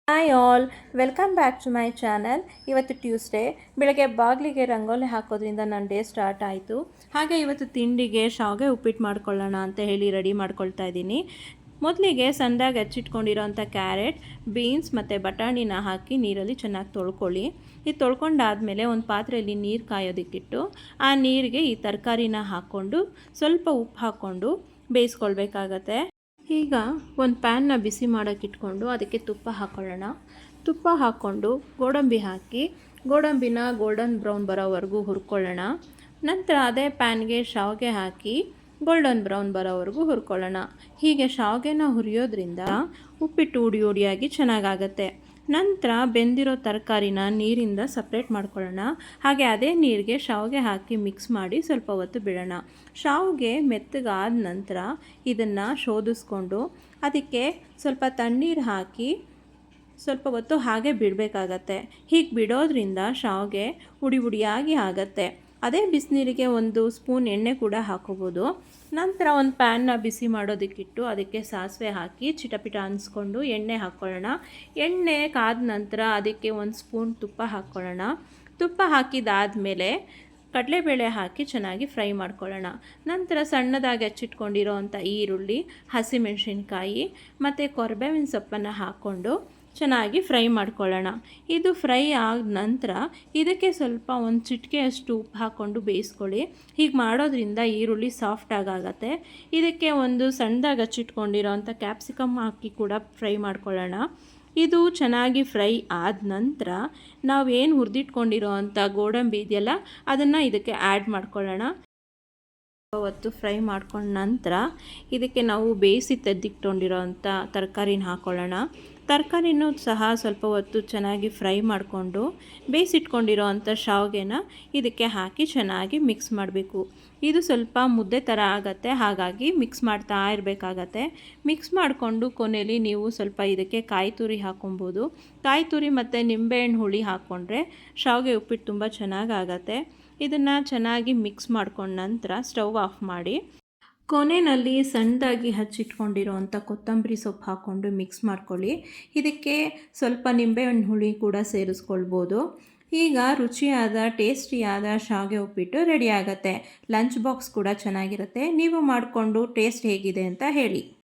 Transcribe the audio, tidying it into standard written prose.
Hi all, welcome back to my channel. ಇವತ್ತು Tuesday ಬೆಳಗ್ಗೆ ಬಾಗಿಲಿಗೆ ರಂಗೋಲಿ ಹಾಕೋದ್ರಿಂದ ನನ್ನ ಡೇ ಸ್ಟಾರ್ಟ್ ಆಯಿತು. ಹಾಗೆ ಇವತ್ತು ತಿಂಡಿಗೆ ಶಾವಿಗೆ ಉಪ್ಪಿಟ್ಟು ಮಾಡ್ಕೊಳ್ಳೋಣ ಅಂತ ಹೇಳಿ ರೆಡಿ ಮಾಡ್ಕೊಳ್ತಾ ಇದ್ದೀನಿ. ಮೊದಲಿಗೆ ಸಣ್ಣದಾಗಿ ಹಚ್ಚಿಟ್ಕೊಂಡಿರೋಂಥ ಕ್ಯಾರೆಟ್, ಬೀನ್ಸ್ ಮತ್ತು ಬಟಾಣಿನ ಹಾಕಿ ನೀರಲ್ಲಿ ಚೆನ್ನಾಗಿ ತೊಳ್ಕೊಳ್ಳಿ. ಇದು ತೊಳ್ಕೊಂಡಾದಮೇಲೆ ಒಂದು ಪಾತ್ರೆಯಲ್ಲಿ ನೀರು ಕಾಯೋದಕ್ಕಿಟ್ಟು ಆ ನೀರಿಗೆ ಈ ತರಕಾರಿನ ಹಾಕ್ಕೊಂಡು ಸ್ವಲ್ಪ ಉಪ್ಪು ಹಾಕ್ಕೊಂಡು ಬೇಯಿಸ್ಕೊಳ್ಬೇಕಾಗತ್ತೆ. ಈಗ ಒಂದು ಪ್ಯಾನ್ನ ಬಿಸಿ ಮಾಡೋಕ್ಕೆ ಇಟ್ಕೊಂಡು ಅದಕ್ಕೆ ತುಪ್ಪ ಹಾಕ್ಕೊಳ್ಳೋಣ. ತುಪ್ಪ ಹಾಕ್ಕೊಂಡು ಗೋಡಂಬಿ ಹಾಕಿ ಗೋಡಂಬಿನ ಗೋಲ್ಡನ್ ಬ್ರೌನ್ ಬರೋವರೆಗೂ ಹುರ್ಕೊಳ್ಳೋಣ. ನಂತರ ಅದೇ ಪ್ಯಾನ್ಗೆ ಶಾವಿಗೆ ಹಾಕಿ ಗೋಲ್ಡನ್ ಬ್ರೌನ್ ಬರೋವರೆಗೂ ಹುರ್ಕೊಳ್ಳೋಣ. ಹೀಗೆ ಶಾವಿಗೆನ ಹುರಿಯೋದ್ರಿಂದ ಉಪ್ಪಿಟ್ಟು ಉಡಿ ಉಡಿಯಾಗಿ ಚೆನ್ನಾಗಾಗತ್ತೆ. ನಂತರ ಬೆಂದಿರೋ ತರಕಾರಿನ ನೀರಿಂದ ಸಪ್ರೇಟ್ ಮಾಡ್ಕೊಳ್ಳೋಣ. ಹಾಗೆ ಅದೇ ನೀರಿಗೆ ಶಾವಿಗೆ ಹಾಕಿ ಮಿಕ್ಸ್ ಮಾಡಿ ಸ್ವಲ್ಪ ಹೊತ್ತು ಬಿಡೋಣ. ಶಾವಿಗೆ ಮೆತ್ತಗಾದ ನಂತರ ಇದನ್ನು ಶೋಧಿಸ್ಕೊಂಡು ಅದಕ್ಕೆ ಸ್ವಲ್ಪ ತಣ್ಣೀರು ಹಾಕಿ ಸ್ವಲ್ಪ ಹೊತ್ತು ಹಾಗೆ ಬಿಡಬೇಕಾಗತ್ತೆ. ಹೀಗೆ ಬಿಡೋದ್ರಿಂದ ಶಾವಿಗೆ ಉಡಿ ಉಡಿಯಾಗಿ ಆಗುತ್ತೆ. ಅದೇ ಬಿಸಿನೀರಿಗೆ ಒಂದು ಸ್ಪೂನ್ ಎಣ್ಣೆ ಕೂಡ ಹಾಕೋಬೋದು. ನಂತರ ಒಂದು ಪ್ಯಾನ್ನ ಬಿಸಿ ಮಾಡೋದಕ್ಕಿಟ್ಟು ಅದಕ್ಕೆ ಸಾಸಿವೆ ಹಾಕಿ ಚಿಟಪಿಟ ಅನ್ಸ್ಕೊಂಡು ಎಣ್ಣೆ ಹಾಕ್ಕೊಳ್ಳೋಣ. ಎಣ್ಣೆ ಕಾದ ನಂತರ ಅದಕ್ಕೆ ಒಂದು ಸ್ಪೂನ್ ತುಪ್ಪ ಹಾಕ್ಕೊಳ್ಳೋಣ. ತುಪ್ಪ ಹಾಕಿದಾದಮೇಲೆ ಕಡಲೆಬೇಳೆ ಹಾಕಿ ಚೆನ್ನಾಗಿ ಫ್ರೈ ಮಾಡ್ಕೊಳ್ಳೋಣ. ನಂತರ ಸಣ್ಣದಾಗಿ ಹಚ್ಚಿಟ್ಕೊಂಡಿರೋ ಅಂಥ ಈರುಳ್ಳಿ, ಹಸಿಮೆಣಸಿನ್ಕಾಯಿ ಮತ್ತು ಕೊತ್ತಂಬರಿ ಸೊಪ್ಪನ್ನು ಹಾಕ್ಕೊಂಡು ಚೆನ್ನಾಗಿ ಫ್ರೈ ಮಾಡ್ಕೊಳ್ಳೋಣ. ಇದು ಫ್ರೈ ಆದ ನಂತರ ಇದಕ್ಕೆ ಸ್ವಲ್ಪ ಒಂದು ಚಿಟಿಕೆಯಷ್ಟು ಉಪ್ಪು ಹಾಕ್ಕೊಂಡು ಬೇಯಿಸ್ಕೊಳ್ಳಿ. ಹೀಗೆ ಮಾಡೋದ್ರಿಂದ ಈರುಳ್ಳಿ ಸಾಫ್ಟಾಗಿ ಆಗುತ್ತೆ. ಇದಕ್ಕೆ ಒಂದು ಸಣ್ಣದಾಗಿ ಹಚ್ಚಿಟ್ಕೊಂಡಿರೋಂಥ ಕ್ಯಾಪ್ಸಿಕಮ್ ಹಾಕಿ ಕೂಡ ಫ್ರೈ ಮಾಡ್ಕೊಳ್ಳೋಣ. ಇದು ಚೆನ್ನಾಗಿ ಫ್ರೈ ಆದ ನಂತರ ನಾವೇನು ಹುರಿದಿಟ್ಕೊಂಡಿರೋ ಅಂಥ ಗೋಡಂಬಿ ಇದೆಯಲ್ಲ ಅದನ್ನು ಇದಕ್ಕೆ ಆ್ಯಡ್ ಮಾಡ್ಕೊಳ್ಳೋಣ. ಹೊತ್ತು ಫ್ರೈ ಮಾಡ್ಕೊಂಡ ನಂತರ ಇದಕ್ಕೆ ನಾವು ಬೇಯಿಸಿ ತೆಗೆದಿಟ್ಕೊಂಡಿರೋ ಅಂಥ ತರಕಾರಿನ ಹಾಕ್ಕೊಳ್ಳೋಣ. ತರಕಾರಿನೂ ಸಹ ಸ್ವಲ್ಪ ಹೊತ್ತು ಚೆನ್ನಾಗಿ ಫ್ರೈ ಮಾಡಿಕೊಂಡು ಬೇಯಿಸಿಟ್ಕೊಂಡಿರೋ ಅಂಥ ಶಾವಿಗೆನ ಇದಕ್ಕೆ ಹಾಕಿ ಚೆನ್ನಾಗಿ ಮಿಕ್ಸ್ ಮಾಡಬೇಕು. ಇದು ಸ್ವಲ್ಪ ಮುದ್ದೆ ಥರ ಆಗುತ್ತೆ, ಹಾಗಾಗಿ ಮಿಕ್ಸ್ ಮಾಡ್ತಾ ಇರಬೇಕಾಗತ್ತೆ. ಮಿಕ್ಸ್ ಮಾಡಿಕೊಂಡು ಕೊನೆಯಲ್ಲಿ ನೀವು ಸ್ವಲ್ಪ ಇದಕ್ಕೆ ಕಾಯಿ ತುರಿ ಹಾಕ್ಕೊಬೋದು. ಕಾಯಿ ತುರಿ ಮತ್ತು ನಿಂಬೆಹಣ್ಣು ಹುಳಿ ಹಾಕ್ಕೊಂಡ್ರೆ ಶಾವಿಗೆ ಉಪ್ಪಿಟ್ಟು ತುಂಬ ಚೆನ್ನಾಗಾಗತ್ತೆ. ಇದನ್ನು ಚೆನ್ನಾಗಿ ಮಿಕ್ಸ್ ಮಾಡ್ಕೊಂಡ ನಂತರ ಸ್ಟವ್ ಆಫ್ ಮಾಡಿ ಕೊನೆಯಲ್ಲಿ ಸಣ್ಣದಾಗಿ ಹಚ್ಚಿಟ್ಕೊಂಡಿರೋ ಅಂಥ ಕೊತ್ತಂಬರಿ ಸೊಪ್ಪು ಹಾಕ್ಕೊಂಡು ಮಿಕ್ಸ್ ಮಾಡ್ಕೊಳ್ಳಿ. ಇದಕ್ಕೆ ಸ್ವಲ್ಪ ನಿಂಬೆಹಣ್ಣು ಹುಳಿ ಕೂಡ ಸೇರಿಸ್ಕೊಳ್ಬೋದು. ಈಗ ರುಚಿಯಾದ ಟೇಸ್ಟಿಯಾದ ಶಾವಿಗೆ ಉಪ್ಪಿಟ್ಟು ರೆಡಿ ಆಗುತ್ತೆ. ಲಂಚ್ ಬಾಕ್ಸ್ ಕೂಡ ಚೆನ್ನಾಗಿರುತ್ತೆ. ನೀವು ಮಾಡಿಕೊಂಡು ಟೇಸ್ಟ್ ಹೇಗಿದೆ ಅಂತ ಹೇಳಿ.